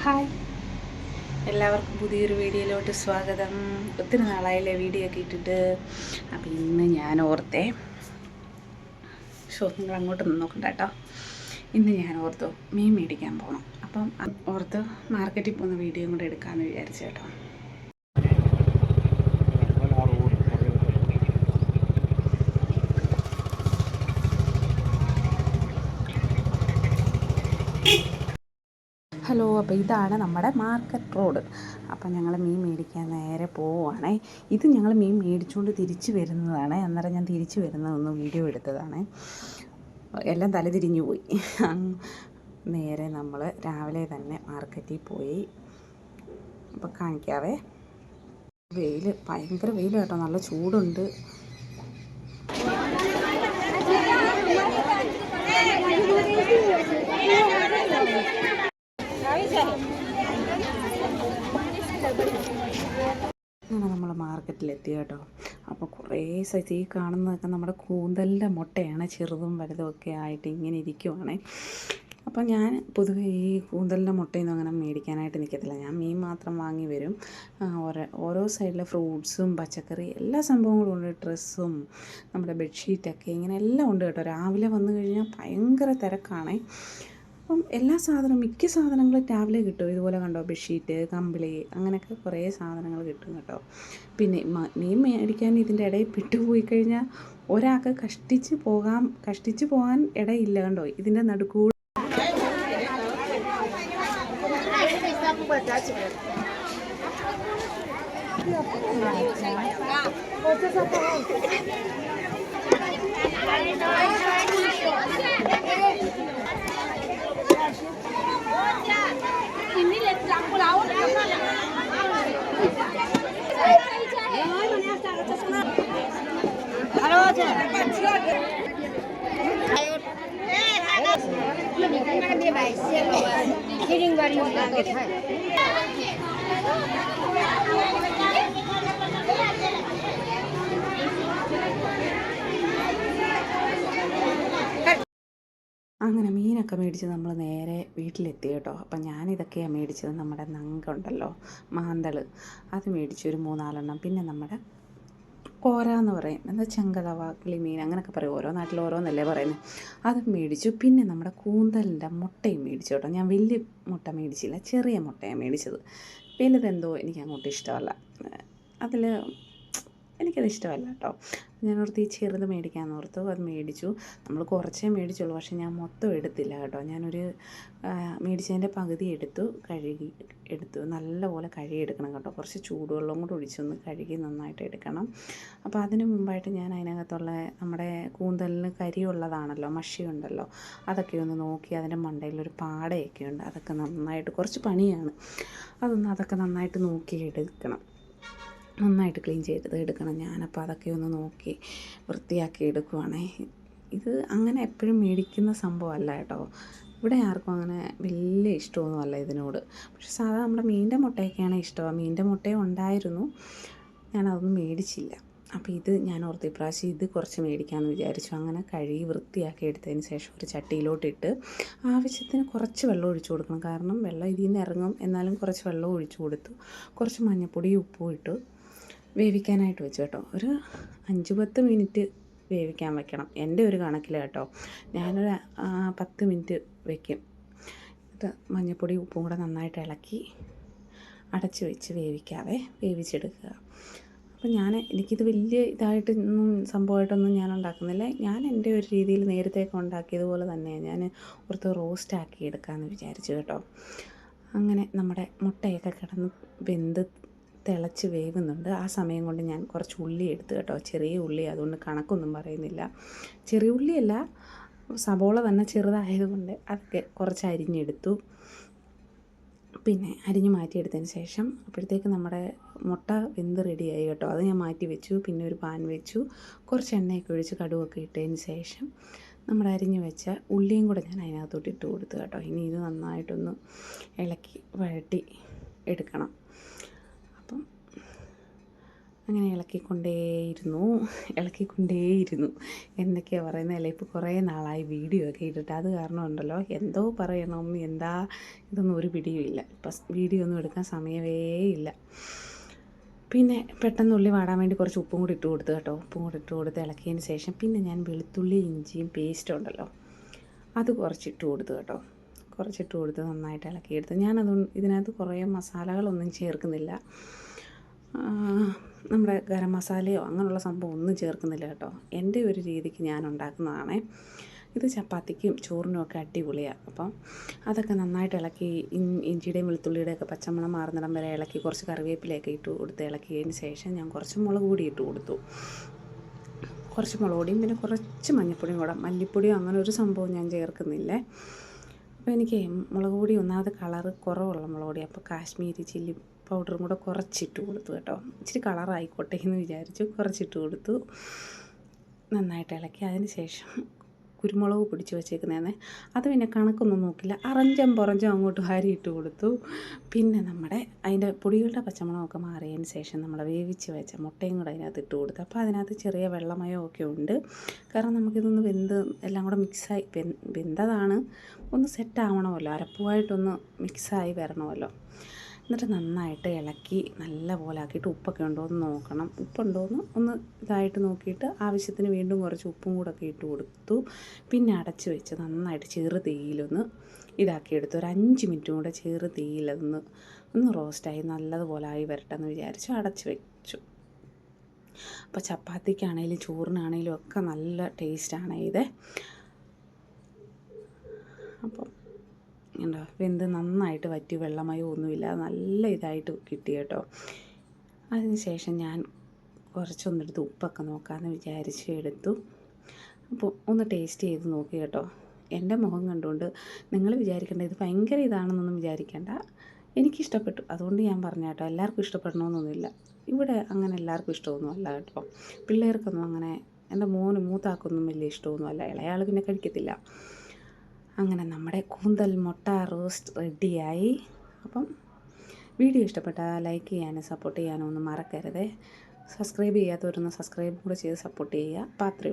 Hi, എല്ലാവർക്കും പുതിയൊരു വീഡിയോയിലോട്ട് സ്വാഗതം. ഒത്തിരി നാളായില്ലേ വീഡിയോ ഒക്കെ ഇട്ടിട്ട്. അപ്പം ഇന്ന് ഞാൻ ഓർത്തേ നിങ്ങൾ അങ്ങോട്ടൊന്നും നോക്കണ്ട കേട്ടോ. ഇന്ന് ഞാൻ ഓർത്തു മീൻ മേടിക്കാൻ പോകണം. അപ്പം ഓർത്ത് മാർക്കറ്റിൽ പോകുന്ന വീഡിയോയും കൂടെ എടുക്കാമെന്ന് വിചാരിച്ചു കേട്ടോ. ഹലോ, അപ്പോൾ ഇതാണ് നമ്മുടെ മാർക്കറ്റ് റോഡ്. അപ്പം ഞങ്ങൾ മീൻ മേടിക്കാൻ നേരെ പോവുകയാണേ. ഇത് ഞങ്ങൾ മീൻ മേടിച്ചുകൊണ്ട് തിരിച്ച് വരുന്നതാണ്. അന്നേരം ഞാൻ തിരിച്ച് വരുന്നതൊന്ന് വീഡിയോ എടുത്തതാണ്. എല്ലാം തലതിരിഞ്ഞു പോയി. നേരെ നമ്മൾ രാവിലെ തന്നെ മാർക്കറ്റിൽ പോയി. അപ്പം കാണിക്കാവേ. വെയിൽ, ഭയങ്കര വെയിൽ കേട്ടോ, നല്ല ചൂടുണ്ട്. അങ്ങനെ നമ്മൾ മാർക്കറ്റിലെത്തി കേട്ടോ. അപ്പോൾ കുറേ സൈസ് ഈ കാണുന്നതൊക്കെ നമ്മുടെ കൂന്തലിൻ്റെ മുട്ടയാണ്. ചെറുതും വലുതും ഒക്കെ ആയിട്ട് ഇങ്ങനെ ഇരിക്കുവാണേ. അപ്പോൾ ഞാൻ പൊതുവേ ഈ കൂന്തലിൻ്റെ മുട്ടയൊന്നും അങ്ങനെ മേടിക്കാനായിട്ട് നിൽക്കത്തില്ല. ഞാൻ മീൻ മാത്രം വാങ്ങി വരും. ഓരോ സൈഡിലെ ഫ്രൂട്ട്സും പച്ചക്കറി എല്ലാ സംഭവങ്ങളും ഉണ്ട്. ഡ്രസ്സും നമ്മുടെ ബെഡ്ഷീറ്റൊക്കെ ഇങ്ങനെ എല്ലാം ഉണ്ട് കേട്ടോ. രാവിലെ വന്നു കഴിഞ്ഞാൽ ഭയങ്കര തിരക്കാണേ. അപ്പം എല്ലാ മിക്ക സാധനങ്ങളും രാവിലെ കിട്ടും. ഇതുപോലെ കണ്ടോ, ബെഡ്ഷീറ്റ്, കമ്പിളി, അങ്ങനെയൊക്കെ കുറേ സാധനങ്ങൾ കിട്ടും കേട്ടോ. പിന്നെ മീൻ മേടിക്കാൻ ഇതിൻ്റെ ഇടയിൽ പെട്ടുപോയി കഴിഞ്ഞാൽ ഒരാൾക്ക് കഷ്ടിച്ച് പോകാൻ ഇടയില്ല കണ്ടോ. ഇതിൻ്റെ നടുക്കൂടെ അങ്ങനെ മീനൊക്കെ മേടിച്ച് നമ്മൾ നേരെ വീട്ടിലെത്തി കേട്ടോ. അപ്പം ഞാനിതൊക്കെയാണ് മേടിച്ചത്. നമ്മുടെ നങ്കുണ്ടല്ലോ, മാന്തൾ, അത് മേടിച്ചു ഒരു 3-4 എണ്ണം. പിന്നെ നമ്മുടെ കോര എന്ന് പറയും, എന്താ ചെങ്കലവ, കിളിമീൻ അങ്ങനെയൊക്കെ പറയും. ഓരോ നാട്ടിൽ ഓരോന്നല്ലേ പറയുന്നത്. അത് മേടിച്ചു. പിന്നെ നമ്മുടെ കൂന്തലിൻ്റെ മുട്ടയും മേടിച്ചു കേട്ടോ. ഞാൻ വലിയ മുട്ട മേടിച്ചില്ല, ചെറിയ മുട്ടയാണ് മേടിച്ചത്. വലുതെന്തോ എനിക്ക് അങ്ങോട്ട് ഇഷ്ടമല്ല. എനിക്കത് ഇഷ്ടമല്ല കേട്ടോ. ഞാനോർത്ത് ഈ ചെറുത് മേടിക്കാമെന്ന് ഓർത്തു. അത് മേടിച്ചു. നമ്മൾ കുറച്ചേ മേടിച്ചുള്ളൂ, പക്ഷേ ഞാൻ മൊത്തം എടുത്തില്ല കേട്ടോ. ഞാനൊരു മേടിച്ചതിൻ്റെ പകുതി എടുത്തു. നല്ലപോലെ കഴുകിയെടുക്കണം കേട്ടോ. കുറച്ച് ചൂടുവെള്ളം കൂടെ ഒഴിച്ചൊന്ന് കഴുകി നന്നായിട്ട് എടുക്കണം. അപ്പോൾ അതിന് മുമ്പായിട്ട് ഞാൻ അതിനകത്തുള്ള നമ്മുടെ കൂന്തലിന് കരിയുള്ളതാണല്ലോ, മഷിയുണ്ടല്ലോ, അതൊക്കെ ഒന്ന് നോക്കി. അതിൻ്റെ മണ്ടയിലൊരു പാടയൊക്കെ ഉണ്ട്. അതൊക്കെ നന്നായിട്ട്, കുറച്ച് പണിയാണ് അതൊക്കെ നന്നായിട്ട് നോക്കി എടുക്കണം. നന്നായിട്ട് ക്ലീൻ ചെയ്ത് എടുക്കണം. ഞാനപ്പോൾ അതൊക്കെ ഒന്ന് നോക്കി വൃത്തിയാക്കി എടുക്കുവാണേ. ഇത് അങ്ങനെ എപ്പോഴും മേടിക്കുന്ന സംഭവമല്ല കേട്ടോ. ഇവിടെ ആർക്കും അങ്ങനെ വലിയ ഇഷ്ടമൊന്നുമല്ല ഇതിനോട്. പക്ഷെ സാധാരണ നമ്മുടെ മീനിൻ്റെ മുട്ടയൊക്കെയാണ് ഇഷ്ടമാണ്. മീനിൻ്റെ മുട്ടയും ഉണ്ടായിരുന്നു, ഞാനതൊന്നും മേടിച്ചില്ല. അപ്പോൾ ഇത് ഞാൻ ഓർത്ത് ഇപ്രാവശ്യം ഇത് കുറച്ച് മേടിക്കാമെന്ന് വിചാരിച്ചു. അങ്ങനെ കഴുകി വൃത്തിയാക്കി എടുത്തതിന് ശേഷം ഒരു ചട്ടിയിലോട്ടിട്ട് ആവശ്യത്തിന് കുറച്ച് വെള്ളം ഒഴിച്ചു കൊടുക്കണം. കാരണം വെള്ളം ഇതിൽ നിന്ന് ഇറങ്ങും. എന്നാലും കുറച്ച് വെള്ളം ഒഴിച്ചു കൊടുത്തു. കുറച്ച് മഞ്ഞൾപ്പൊടിയും ഉപ്പും ഇട്ട് വേവിക്കാനായിട്ട് വെച്ചു കേട്ടോ. ഒരു 5-10 മിനിറ്റ് വേവിക്കാൻ വെക്കണം, എൻ്റെ ഒരു കണക്കിൽ കേട്ടോ. ഞാനൊരു 10 മിനിറ്റ് വയ്ക്കും. ഇത് മഞ്ഞൾപ്പൊടി ഉപ്പും കൂടെ നന്നായിട്ട് ഇളക്കി അടച്ച് വെച്ച് വേവിച്ചെടുക്കുക. അപ്പോൾ എനിക്കിത് വലിയ സംഭവമായിട്ടൊന്നും ഞാൻ ഉണ്ടാക്കുന്നില്ല. ഞാൻ എൻ്റെ ഒരു രീതിയിൽ നേരത്തെയൊക്കെ ഉണ്ടാക്കിയതുപോലെ തന്നെ ഞാൻ റോസ്റ്റാക്കി എടുക്കാമെന്ന് വിചാരിച്ചു കേട്ടോ. അങ്ങനെ നമ്മുടെ മുട്ടയൊക്കെ കിടന്ന് വെന്ത് തിളച്ച് വേവുന്നുണ്ട്. ആ സമയം കൊണ്ട് ഞാൻ കുറച്ച് ഉള്ളി എടുത്തു കേട്ടോ. ചെറിയ ഉള്ളി, അതുകൊണ്ട് കണക്കൊന്നും പറയുന്നില്ല. ചെറിയ ഉള്ളിയല്ല, സബോള തന്നെ ചെറുതായതുകൊണ്ട് അതൊക്കെ കുറച്ച് അരിഞ്ഞെടുത്തു. പിന്നെ അരിഞ്ഞ് മാറ്റിയെടുത്തതിന് ശേഷം അപ്പോഴത്തേക്ക് നമ്മുടെ മുട്ട വെന്ത് റെഡിയായി കേട്ടോ. അത് ഞാൻ മാറ്റി വെച്ചു. പിന്നെ ഒരു പാൻ വെച്ചു, കുറച്ച് എണ്ണയൊക്കെ ഒഴിച്ച് കടുവൊക്കെ ഇട്ടതിന് ശേഷം നമ്മുടെ അരിഞ്ഞ് വെച്ച ഉള്ളിയും കൂടെ ഞാൻ അതിനകത്തോട്ട് ഇട്ട് കൊടുത്തു കേട്ടോ. ഇനി ഇത് നന്നായിട്ടൊന്ന് ഇളക്കി വഴട്ടി എടുക്കണം. അപ്പം അങ്ങനെ ഇളക്കിക്കൊണ്ടേയിരുന്നു. എന്തൊക്കെയാണ് പറയുന്നതല്ലേ, ഇപ്പോൾ കുറേ നാളായി വീഡിയോ ഒക്കെ ഇട്ടിട്ട്. അത് കാരണം ഉണ്ടല്ലോ എന്തോ പറയണം എന്താ ഇതൊന്നും ഒരു പിടിയുമില്ല. ഇപ്പം വീഡിയോ ഒന്നും എടുക്കാൻ സമയമേ ഇല്ല. പിന്നെ പെട്ടെന്ന് ഉള്ളി വാടാൻ വേണ്ടി കുറച്ച് ഉപ്പും കൂടി ഇട്ട് കൊടുത്ത് കേട്ടോ. ഉപ്പും കൂടി ഇട്ട് കൊടുത്ത് ഇളക്കിയതിന് ശേഷം പിന്നെ ഞാൻ വെളുത്തുള്ളി ഇഞ്ചിയും പേസ്റ്റ് ഉണ്ടല്ലോ അത് കുറച്ചിട്ട് കൊടുത്ത് കേട്ടോ. കുറച്ചിട്ട് കൊടുത്ത് നന്നായിട്ട് ഇളക്കിയെടുത്ത്. ഇതിനകത്ത് കുറേ മസാലകളൊന്നും ചേർക്കുന്നില്ല. നമ്മുടെ ഗരം മസാലയോ അങ്ങനെയുള്ള സംഭവം ഒന്നും ചേർക്കുന്നില്ല കേട്ടോ. എൻ്റെ ഒരു രീതിക്ക് ഞാൻ ഉണ്ടാക്കുന്നതാണേ. ഇത് ചപ്പാത്തിക്കും ചോറിനും ഒക്കെ അടിപൊളിയാണ്. അപ്പം അതൊക്കെ നന്നായിട്ട് ഇളക്കി ഇഞ്ചിയുടെയും വെളുത്തുള്ളിയുടെയൊക്കെ പച്ചമണം മാറുന്നിടം വരെ ഇളക്കി കുറച്ച് കറിവേപ്പിലയൊക്കെ ഇട്ട് കൊടുത്ത് ഇളക്കിയതിന് ശേഷം ഞാൻ കുറച്ച് മുളക് പൊടി ഇട്ട് കൊടുത്തു. കുറച്ച് മുളക് പൊടിയും പിന്നെ കുറച്ച് മഞ്ഞൾപ്പൊടിയും കൂടെ. മല്ലിപ്പൊടിയോ അങ്ങനെ ഒരു സംഭവം ഞാൻ ചേർക്കുന്നില്ലേ. അപ്പോൾ എനിക്ക് മുളക് പൊടി ഒന്നാമത് കളറ് കുറവുള്ള മുളക് പൊടി, അപ്പോൾ കാശ്മീരി ചില്ലി പൗഡറും കൂടെ കുറച്ചിട്ട് കൊടുത്തു കേട്ടോ. ഇച്ചിരി കളറായിക്കോട്ടെ എന്ന് വിചാരിച്ചു, കുറച്ചിട്ട് കൊടുത്തു. നന്നായിട്ട് ഇളക്കി. അതിന് ശേഷം കുരുമുളക് പൊടിച്ച് വെച്ചേക്കുന്നതാണ്. അത് പിന്നെ കണക്കൊന്നും നോക്കില്ല, അറഞ്ചം പുറഞ്ചം അങ്ങോട്ട് വാരിയിട്ട് കൊടുത്തു. പിന്നെ അതിൻ്റെ പൊടികളുടെ പച്ചമണമൊക്കെ മാറിയതിന് ശേഷം നമ്മൾ വേവിച്ച് വെച്ച മുട്ടയും കൂടെ അതിനകത്ത് ഇട്ട് കൊടുത്തു. അപ്പോൾ അതിനകത്ത് ചെറിയ വെള്ളമയമൊക്കെ ഉണ്ട്. കാരണം നമുക്കിതൊന്ന് എല്ലാം കൂടെ മിക്സായി വെന്തതാണ്, ഒന്ന് സെറ്റാവണമല്ലോ, അരപ്പുമായിട്ടൊന്ന് മിക്സായി വരണമല്ലോ. എന്നിട്ട് നന്നായിട്ട് ഇളക്കി നല്ല പോലെ ആക്കിയിട്ട് ഉപ്പൊക്കെ ഉണ്ടോ എന്ന് നോക്കണം. ഉപ്പുണ്ടോയെന്ന് ഒന്ന് ഇതായിട്ട് നോക്കിയിട്ട് ആവശ്യത്തിന് വീണ്ടും കുറച്ച് ഉപ്പും കൂടെ ഒക്കെ ഇട്ട് കൊടുത്തു. പിന്നെ അടച്ച് വെച്ച് നന്നായിട്ട് ചെറു തീയിലൊന്ന് ഇതാക്കിയെടുത്തു. ഒരു 5 മിനിറ്റും കൂടെ ചെറു തീയിലൊന്ന് റോസ്റ്റായി നല്ലതുപോലെ ആയി വരട്ടെ എന്ന് വിചാരിച്ചു അടച്ച് വെച്ചു. അപ്പോൾ ചപ്പാത്തിക്കാണേലും ചോറിനാണേലും ഒക്കെ നല്ല ടേസ്റ്റാണ് ഇത്. അപ്പം ഉണ്ടോ, വെന്ത് നന്നായിട്ട് വറ്റി, വെള്ളമയോ ഒന്നുമില്ല, നല്ല ഇതായിട്ട് കിട്ടി കേട്ടോ. അതിന് ശേഷം ഞാൻ കുറച്ചൊന്നെടുത്ത് ഉപ്പൊക്കെ നോക്കാമെന്ന് വിചാരിച്ച് എടുത്തു. അപ്പോൾ ഒന്ന് ടേസ്റ്റ് ചെയ്ത് നോക്കി കേട്ടോ. എൻ്റെ മുഖം കണ്ടുകൊണ്ട് നിങ്ങൾ വിചാരിക്കേണ്ട ഇത് ഭയങ്കര ഇതാണെന്നൊന്നും വിചാരിക്കേണ്ട. എനിക്കിഷ്ടപ്പെട്ടു, അതുകൊണ്ട് ഞാൻ പറഞ്ഞു കേട്ടോ. എല്ലാവർക്കും ഇഷ്ടപ്പെടണമെന്നൊന്നുമില്ല. ഇവിടെ അങ്ങനെ എല്ലാവർക്കും ഇഷ്ടമൊന്നുമല്ല കേട്ടോ. പിള്ളേർക്കൊന്നും അങ്ങനെ, എൻ്റെ മൂത്താക്കൊന്നും വലിയ ഇഷ്ടമൊന്നുമല്ല. ഇളയാൾ പിന്നെ കഴിക്കത്തില്ല. അങ്ങനെ നമ്മുടെ കൂന്തൽ മുട്ട റോസ്റ്റ് റെഡിയായി. അപ്പം വീഡിയോ ഇഷ്ടപ്പെട്ടാൽ ലൈക്ക് ചെയ്യാനും സപ്പോർട്ട് ചെയ്യാനും ഒന്നും മറക്കരുത്. സബ്സ്ക്രൈബ് ചെയ്യാത്തവരൊന്ന് സബ്സ്ക്രൈബ് കൂടെ ചെയ്ത് സപ്പോർട്ട് ചെയ്യുക. പാത്രം